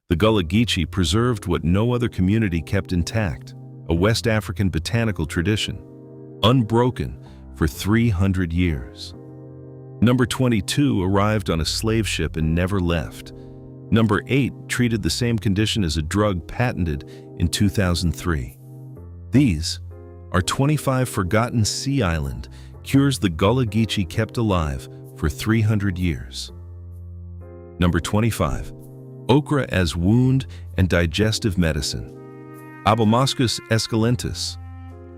The Gullah Geechee preserved what no other community kept intact, a West African botanical tradition, unbroken for 300 years. Number 22 arrived on a slave ship and never left. Number 8 treated the same condition as a drug patented in 2003. These are 25 forgotten sea island cures the Gullah Geechee kept alive for 300 years. Number 25. Okra as wound and digestive medicine. Abomascus esculentus.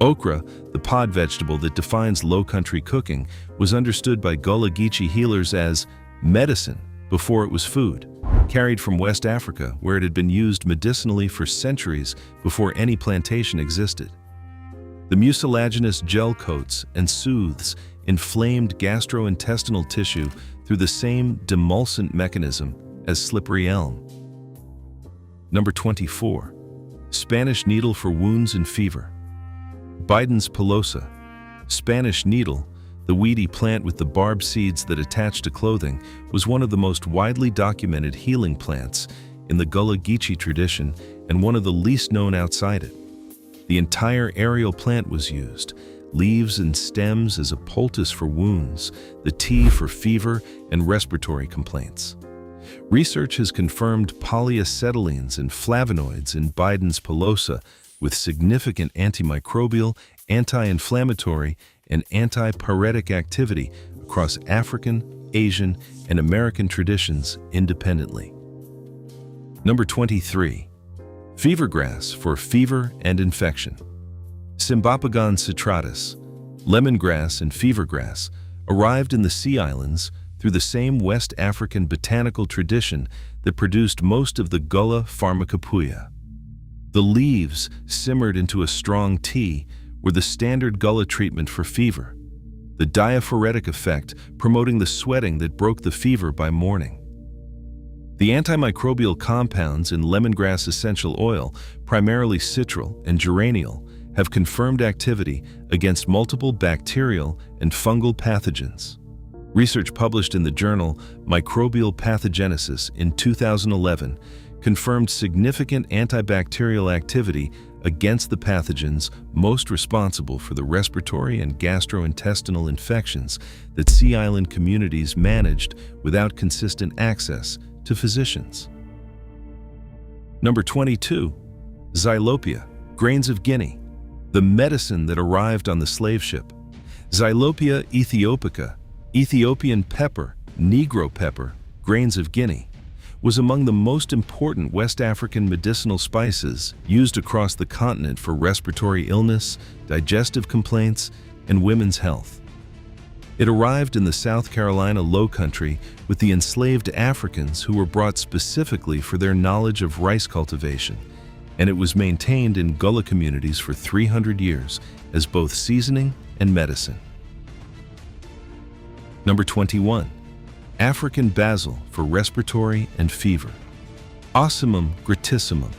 Okra, the pod vegetable that defines low-country cooking, was understood by Gullah Geechee healers as medicine before it was food, carried from West Africa where it had been used medicinally for centuries before any plantation existed. The mucilaginous gel coats and soothes inflamed gastrointestinal tissue through the same demulcent mechanism as slippery elm. Number 24. Spanish needle for wounds and fever. Biden's pilosa. Spanish needle, the weedy plant with the barbed seeds that attach to clothing, was one of the most widely documented healing plants in the Gullah Geechee tradition and one of the least known outside it. The entire aerial plant was used, leaves and stems as a poultice for wounds, the tea for fever and respiratory complaints. Research has confirmed polyacetylenes and flavonoids in Biden's pilosa with significant antimicrobial, anti-inflammatory, and antipyretic activity across African, Asian, and American traditions independently. Number 23. Fever grass for fever and infection. Cymbopogon citratus, lemongrass and fever grass, arrived in the sea islands through the same West African botanical tradition that produced most of the Gullah pharmacopoeia. The leaves, simmered into a strong tea, were the standard Gullah treatment for fever, the diaphoretic effect promoting the sweating that broke the fever by morning. The antimicrobial compounds in lemongrass essential oil, primarily citral and geraniol, have confirmed activity against multiple bacterial and fungal pathogens. Research published in the journal Microbial Pathogenesis in 2011 confirmed significant antibacterial activity against the pathogens most responsible for the respiratory and gastrointestinal infections that sea island communities managed without consistent access to physicians. Number 22. Xylopia, grains of Guinea, the medicine that arrived on the slave ship. Xylopia ethiopica, Ethiopian pepper, Negro pepper, grains of Guinea, was among the most important West African medicinal spices used across the continent for respiratory illness, digestive complaints, and women's health. It arrived in the South Carolina Lowcountry with the enslaved Africans who were brought specifically for their knowledge of rice cultivation, and it was maintained in Gullah communities for 300 years as both seasoning and medicine. Number 21. African basil for respiratory and fever. Ocimum gratissimum.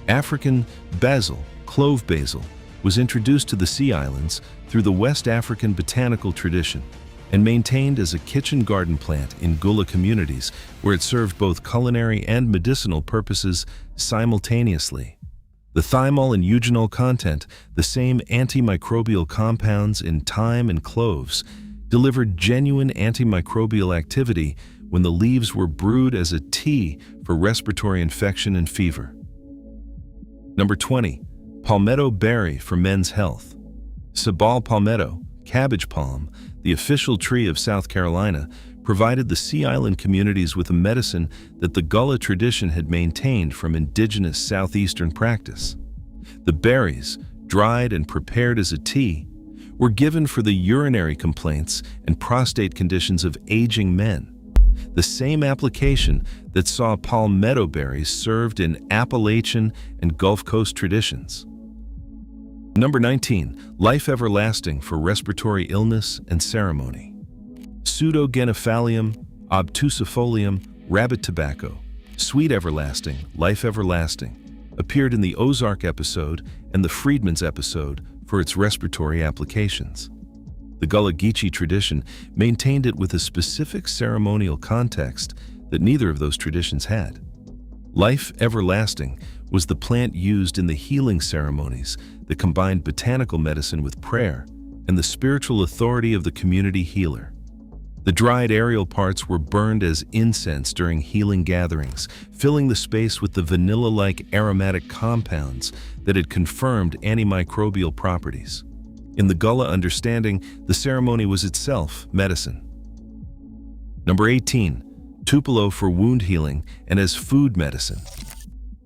African basil, clove basil, was introduced to the sea islands through the West African botanical tradition and maintained as a kitchen garden plant in Gullah communities where it served both culinary and medicinal purposes simultaneously. The thymol and eugenol content, the same antimicrobial compounds in thyme and cloves, delivered genuine antimicrobial activity when the leaves were brewed as a tea for respiratory infection and fever. Number 20. Palmetto berry for men's health. Sabal palmetto, cabbage palm, the official tree of South Carolina, provided the sea island communities with a medicine that the Gullah tradition had maintained from indigenous southeastern practice. The berries, dried and prepared as a tea, were given for the urinary complaints and prostate conditions of aging men, the same application that saw palmetto berries served in Appalachian and Gulf Coast traditions. Number 19. Life everlasting for respiratory illness and ceremony. Pseudogenophallium obtusifolium rabbit tobacco, sweet everlasting, life everlasting, appeared in the Ozark episode and the Freedman's episode for its respiratory applications. The Gullah Geechee tradition maintained it with a specific ceremonial context that neither of those traditions had. Life everlasting was the plant used in the healing ceremonies that combined botanical medicine with prayer and the spiritual authority of the community healer. The dried aerial parts were burned as incense during healing gatherings, filling the space with the vanilla-like aromatic compounds that had confirmed antimicrobial properties. In the Gullah understanding, the ceremony was itself medicine. Number 18. Tupelo for wound healing and as food medicine.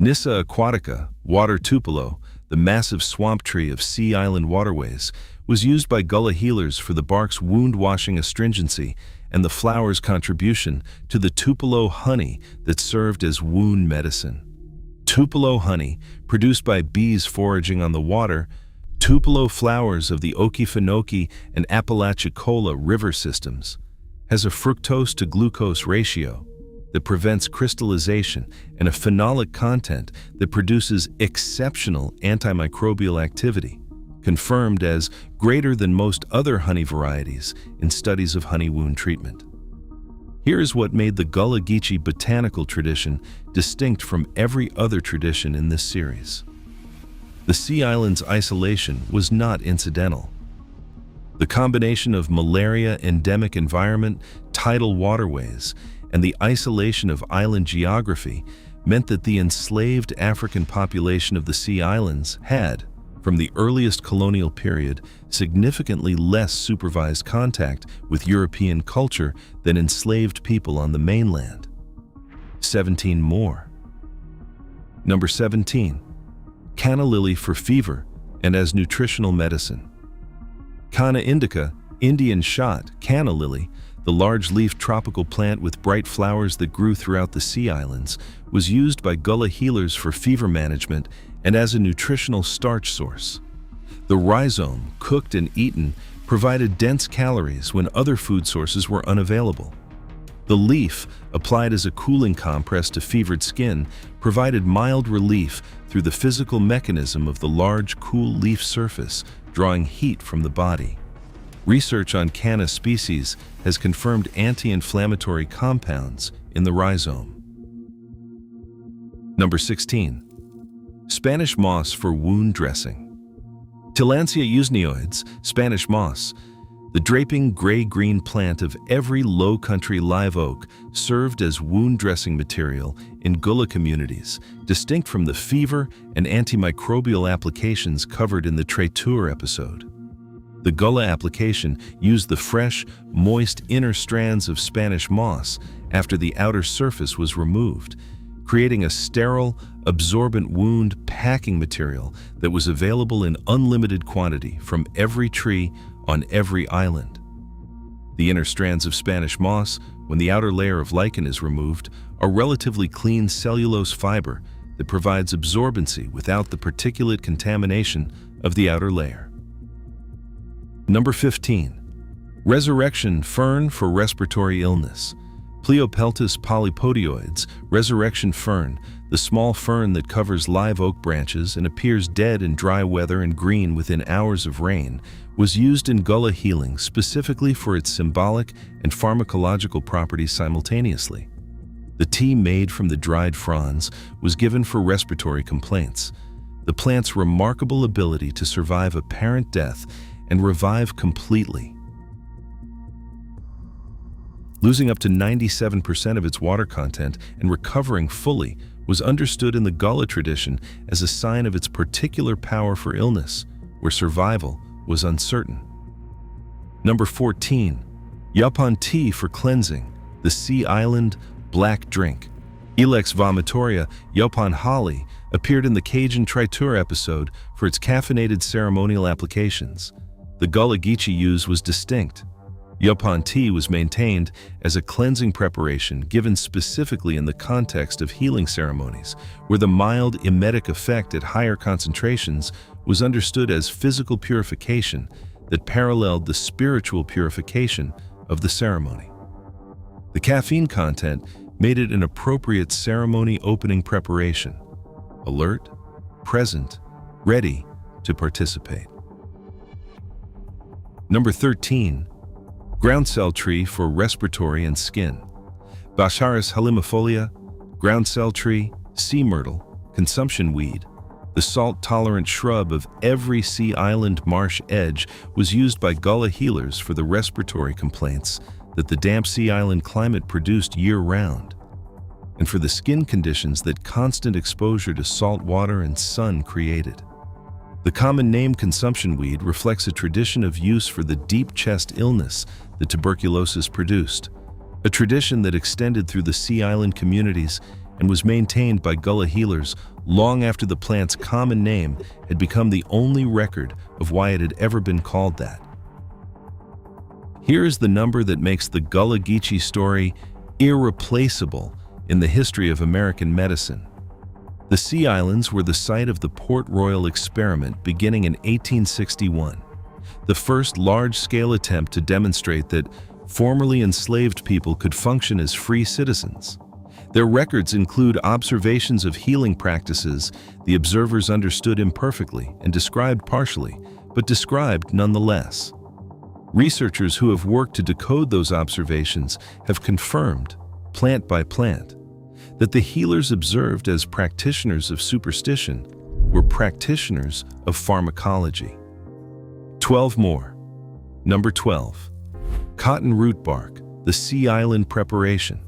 Nyssa aquatica, water tupelo, the massive swamp tree of sea island waterways, was used by Gullah healers for the bark's wound-washing astringency and the flower's contribution to the tupelo honey that served as wound medicine. Tupelo honey, produced by bees foraging on the water, tupelo flowers of the Okefenokee and Apalachicola river systems, has a fructose to glucose ratio that prevents crystallization and a phenolic content that produces exceptional antimicrobial activity, confirmed as greater than most other honey varieties in studies of honey wound treatment. Here is what made the Gullah Geechee botanical tradition distinct from every other tradition in this series. The sea island's isolation was not incidental. The combination of malaria-endemic environment, tidal waterways, and the isolation of island geography meant that the enslaved African population of the sea islands had, from the earliest colonial period, significantly less supervised contact with European culture than enslaved people on the mainland. 17 more. Number 17. Canna lily for fever and as nutritional medicine. Canna indica, Indian shot, canna lily, the large-leaf tropical plant with bright flowers that grew throughout the sea islands, was used by Gullah healers for fever management and as a nutritional starch source. The rhizome, cooked and eaten, provided dense calories when other food sources were unavailable. The leaf, applied as a cooling compress to fevered skin, provided mild relief through the physical mechanism of the large, cool leaf surface, drawing heat from the body. Research on canna species has confirmed anti-inflammatory compounds in the rhizome. Number 16. Spanish moss for wound dressing. Tillandsia usnioides, Spanish moss, the draping gray-green plant of every low-country live oak, served as wound dressing material in Gullah communities, distinct from the fever and antimicrobial applications covered in the Traiteur episode. The Gullah application used the fresh, moist inner strands of Spanish moss after the outer surface was removed, creating a sterile, absorbent wound packing material that was available in unlimited quantity from every tree on every island. The inner strands of Spanish moss, when the outer layer of lichen is removed, are relatively clean cellulose fiber that provides absorbency without the particulate contamination of the outer layer. Number 15. Resurrection fern for respiratory illness. Pleopeltis polypodioides, resurrection fern, the small fern that covers live oak branches and appears dead in dry weather and green within hours of rain, was used in Gullah healing specifically for its symbolic and pharmacological properties simultaneously. The tea made from the dried fronds was given for respiratory complaints. The plant's remarkable ability to survive apparent death and revive completely, losing up to 97% of its water content and recovering fully, was understood in the Gullah tradition as a sign of its particular power for illness, where survival was uncertain. Number 14. Yaupon tea for cleansing, the sea island black drink. Ilex vomitoria, Yaupon holly, appeared in the Cajun Traiteur episode for its caffeinated ceremonial applications. The Gullah Geechee use was distinct. Yaupon tea was maintained as a cleansing preparation given specifically in the context of healing ceremonies, where the mild emetic effect at higher concentrations was understood as physical purification that paralleled the spiritual purification of the ceremony. The caffeine content made it an appropriate ceremony opening preparation, alert, present, ready to participate. Number 13. Groundsel tree for respiratory and skin. Baccharis halimifolia, groundsel tree, sea myrtle, consumption weed, the salt-tolerant shrub of every sea island marsh edge, was used by Gullah healers for the respiratory complaints that the damp sea island climate produced year-round, and for the skin conditions that constant exposure to salt water and sun created. The common name consumption weed reflects a tradition of use for the deep chest illness that tuberculosis produced, a tradition that extended through the sea island communities and was maintained by Gullah healers long after the plant's common name had become the only record of why it had ever been called that. Here is the number that makes the Gullah Geechee story irreplaceable in the history of American medicine. The Sea Islands were the site of the Port Royal experiment beginning in 1861, the first large-scale attempt to demonstrate that formerly enslaved people could function as free citizens. Their records include observations of healing practices the observers understood imperfectly and described partially, but described nonetheless. Researchers who have worked to decode those observations have confirmed, plant by plant, that the healers observed as practitioners of superstition were practitioners of pharmacology. 12 more. Number 12. Cotton root bark, the Sea Island preparation.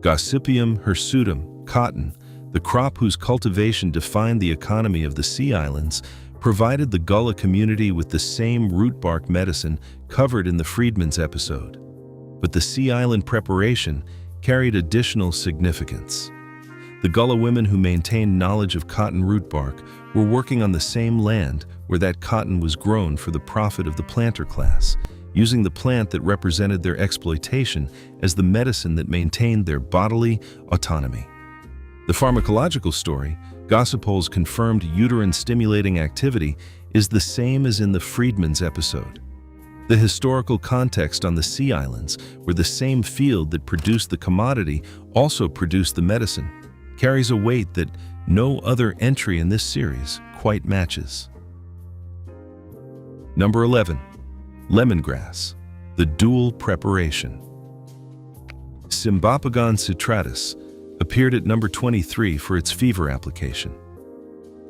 Gossypium hirsutum, cotton, the crop whose cultivation defined the economy of the Sea Islands, provided the Gullah community with the same root bark medicine covered in the Freedman's episode. But the Sea Island preparation carried additional significance. The Gullah women who maintained knowledge of cotton root bark were working on the same land where that cotton was grown for the profit of the planter class, using the plant that represented their exploitation as the medicine that maintained their bodily autonomy. The pharmacological story, Gossipol's confirmed uterine-stimulating activity, is the same as in the Freedman's episode. The historical context on the Sea Islands, where the same field that produced the commodity also produced the medicine, carries a weight that no other entry in this series quite matches. Number 11. Lemongrass, the dual preparation. Cymbopogon citratus appeared at number 23 for its fever application.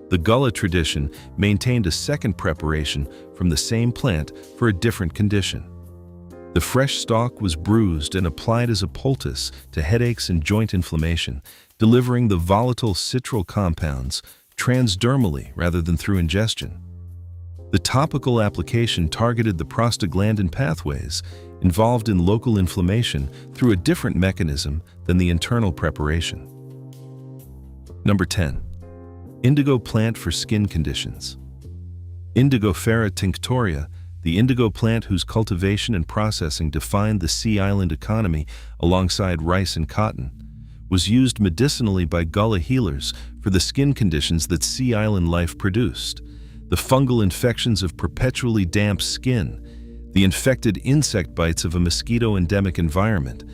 The Gullah tradition maintained a second preparation from the same plant for a different condition. The fresh stalk was bruised and applied as a poultice to headaches and joint inflammation, delivering the volatile citral compounds transdermally rather than through ingestion. The topical application targeted the prostaglandin pathways involved in local inflammation through a different mechanism than the internal preparation. Number 10. Indigo plant for skin conditions. Indigofera tinctoria, the indigo plant whose cultivation and processing defined the Sea Island economy alongside rice and cotton, was used medicinally by Gullah healers for the skin conditions that Sea Island life produced: the fungal infections of perpetually damp skin, the infected insect bites of a mosquito-endemic environment,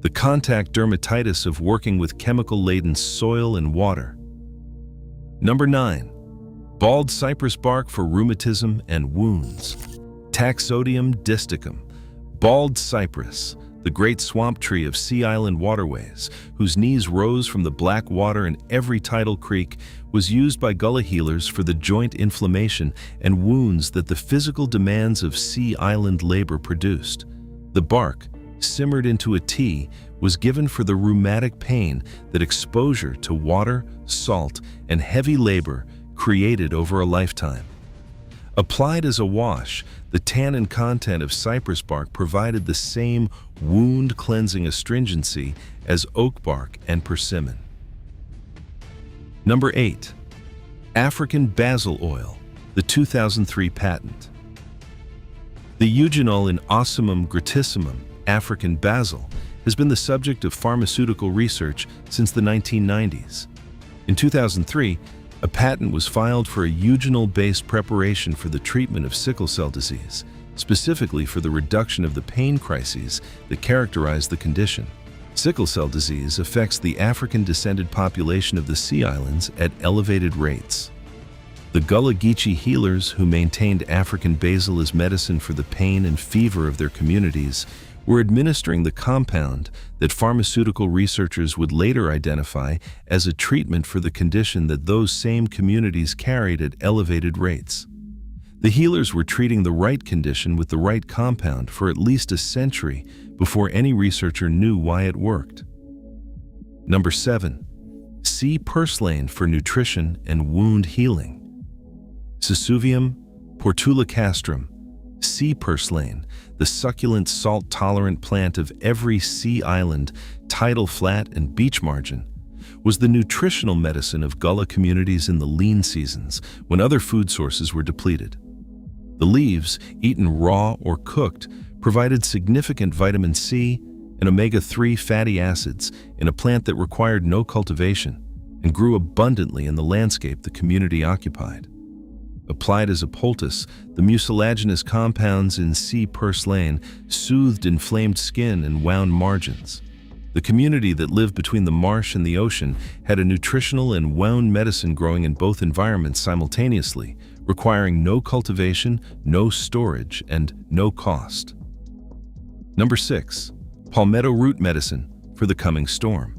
the contact dermatitis of working with chemical-laden soil and water. Number 9. Bald cypress bark for rheumatism and wounds. Taxodium disticum, bald cypress, the great swamp tree of Sea Island waterways, whose knees rose from the black water in every tidal creek, was used by Gullah healers for the joint inflammation and wounds that the physical demands of Sea Island labor produced. The bark, simmered into a tea, was given for the rheumatic pain that exposure to water, salt, and heavy labor created over a lifetime. Applied as a wash, the tannin content of cypress bark provided the same wound-cleansing astringency as oak bark and persimmon. Number 8. African basil oil, the 2003 patent. The eugenol in Ocimum gratissimum, African basil, has been the subject of pharmaceutical research since the 1990s. In 2003, a patent was filed for a eugenol-based preparation for the treatment of sickle cell disease, specifically for the reduction of the pain crises that characterize the condition. Sickle cell disease affects the African-descended population of the Sea Islands at elevated rates. The Gullah Geechee healers who maintained African basil as medicine for the pain and fever of their communities were administering the compound that pharmaceutical researchers would later identify as a treatment for the condition that those same communities carried at elevated rates. The healers were treating the right condition with the right compound for at least a century before any researcher knew why it worked. Number 7. Sea purslane for nutrition and wound healing. Sesuvium portulicastrum, sea purslane, the succulent salt-tolerant plant of every sea island, tidal flat, and beach margin, was the nutritional medicine of Gullah communities in the lean seasons when other food sources were depleted. The leaves, eaten raw or cooked, provided significant vitamin C and omega-3 fatty acids in a plant that required no cultivation and grew abundantly in the landscape the community occupied. Applied as a poultice, the mucilaginous compounds in sea purslane soothed inflamed skin and wound margins. The community that lived between the marsh and the ocean had a nutritional and wound medicine growing in both environments simultaneously, requiring no cultivation, no storage, and no cost. Number 6. Palmetto root medicine for the coming storm.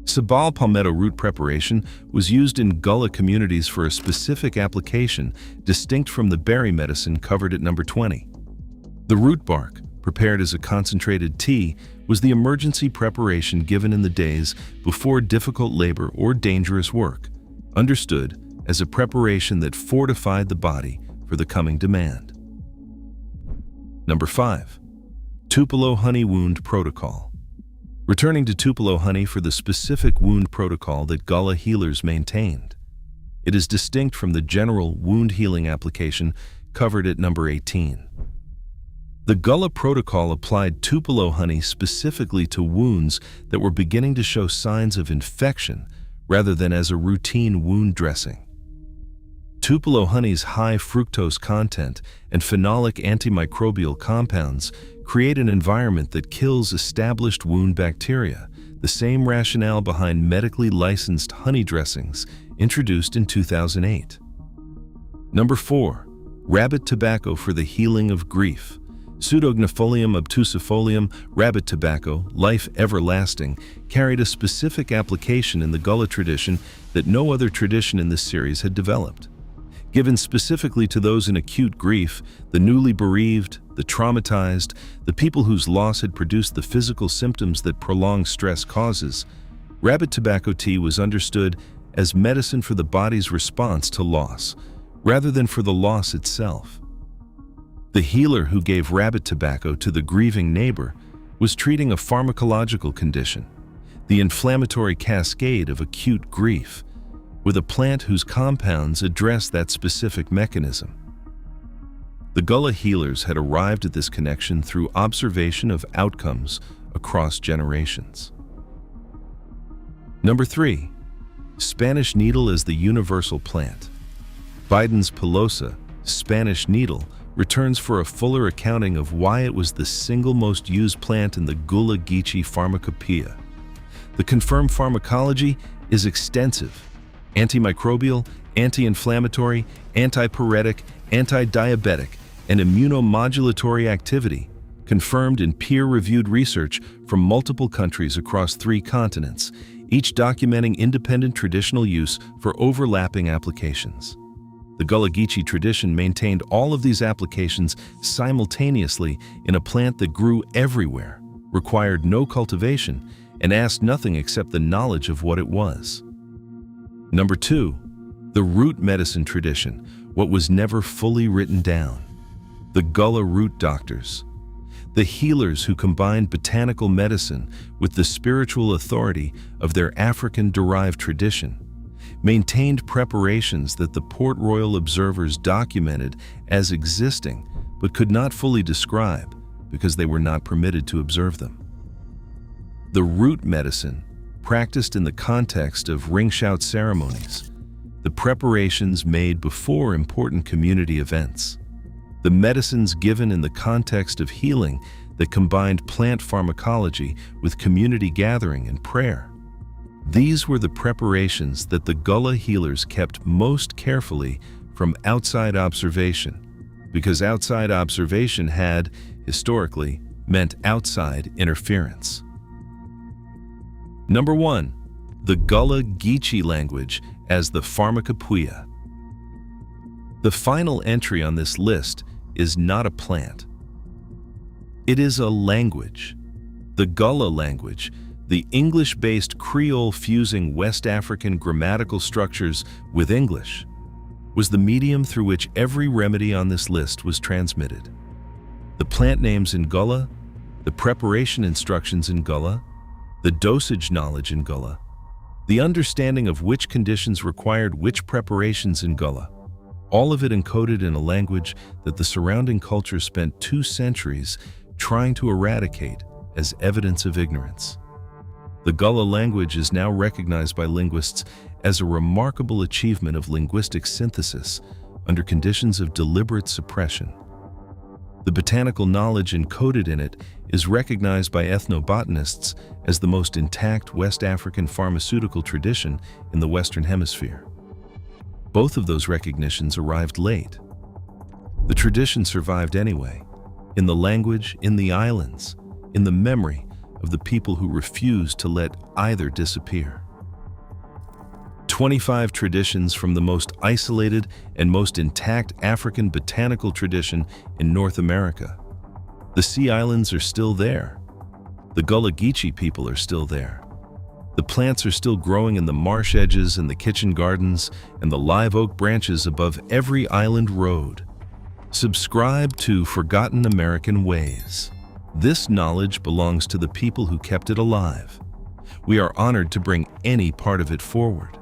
Sabal palmetto root preparation was used in Gullah communities for a specific application distinct from the berry medicine covered at number 20. The root bark, prepared as a concentrated tea, was the emergency preparation given in the days before difficult labor or dangerous work, understood as a preparation that fortified the body for the coming demand. Number 5. Tupelo honey wound protocol. Returning to Tupelo honey for the specific wound protocol that Gullah healers maintained. It is distinct from the general wound healing application covered at number 18. The Gullah protocol applied Tupelo honey specifically to wounds that were beginning to show signs of infection rather than as a routine wound dressing. Tupelo honey's high fructose content and phenolic antimicrobial compounds create an environment that kills established wound bacteria, the same rationale behind medically licensed honey dressings introduced in 2008. Number 4. Rabbit tobacco for the healing of grief. Pseudognifolium obtusifolium, rabbit tobacco, life everlasting, carried a specific application in the Gullah tradition that no other tradition in this series had developed. Given specifically to those in acute grief, the newly bereaved, the traumatized, the people whose loss had produced the physical symptoms that prolonged stress causes, rabbit tobacco tea was understood as medicine for the body's response to loss, rather than for the loss itself. The healer who gave rabbit tobacco to the grieving neighbor was treating a pharmacological condition, the inflammatory cascade of acute grief, with a plant whose compounds address that specific mechanism. The Gullah healers had arrived at this connection through observation of outcomes across generations. Number 3. Spanish needle as the universal plant. Biden's pilosa, Spanish needle, returns for a fuller accounting of why it was the single most used plant in the Gullah Geechee pharmacopoeia. The confirmed pharmacology is extensive: antimicrobial, anti-inflammatory, antipyretic, antidiabetic, and immunomodulatory activity, confirmed in peer-reviewed research from multiple countries across 3 continents, each documenting independent traditional use for overlapping applications. The Gullah Geechee tradition maintained all of these applications simultaneously in a plant that grew everywhere, required no cultivation, and asked nothing except the knowledge of what it was. Number 2. The root medicine tradition, what was never fully written down. The Gullah root doctors. The healers who combined botanical medicine with the spiritual authority of their African-derived tradition, maintained preparations that the Port Royal observers documented as existing but could not fully describe because they were not permitted to observe them. The root medicine, practiced in the context of ring shout ceremonies, the preparations made before important community events, the medicines given in the context of healing that combined plant pharmacology with community gathering and prayer. These were the preparations that the Gullah healers kept most carefully from outside observation, because outside observation had, historically, meant outside interference. Number 1. The Gullah Geechee language as the pharmacopoeia. The final entry on this list is not a plant. It is a language. The Gullah language, the English-based Creole fusing West African grammatical structures with English, was the medium through which every remedy on this list was transmitted. The plant names in Gullah, the preparation instructions in Gullah, the dosage knowledge in Gullah, the understanding of which conditions required which preparations in Gullah, all of it encoded in a language that the surrounding culture spent 2 centuries trying to eradicate as evidence of ignorance. The Gullah language is now recognized by linguists as a remarkable achievement of linguistic synthesis under conditions of deliberate suppression. The botanical knowledge encoded in it is recognized by ethnobotanists as the most intact West African pharmaceutical tradition in the Western Hemisphere. Both of those recognitions arrived late. The tradition survived anyway, in the language, in the islands, in the memory of the people who refused to let either disappear. 25 traditions from the most isolated and most intact African botanical tradition in North America. The Sea Islands are still there. The Gullah Geechee people are still there. The plants are still growing in the marsh edges and the kitchen gardens and the live oak branches above every island road. Subscribe to Forgotten American Ways. This knowledge belongs to the people who kept it alive. We are honored to bring any part of it forward.